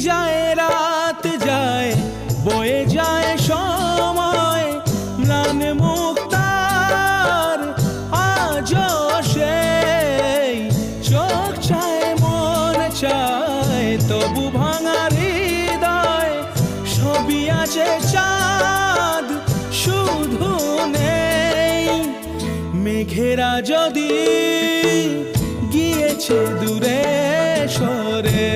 যায় রাত যায়, বয়ে যায় সময়, ম্লান মুক্তার আজও সেই চোখ চায় মন চায়, তবু ভাঙা হৃদয় সবই আছে, চাঁদ শুধু নেই। মেঘেরা যদি গিয়েছে দূরে সরে,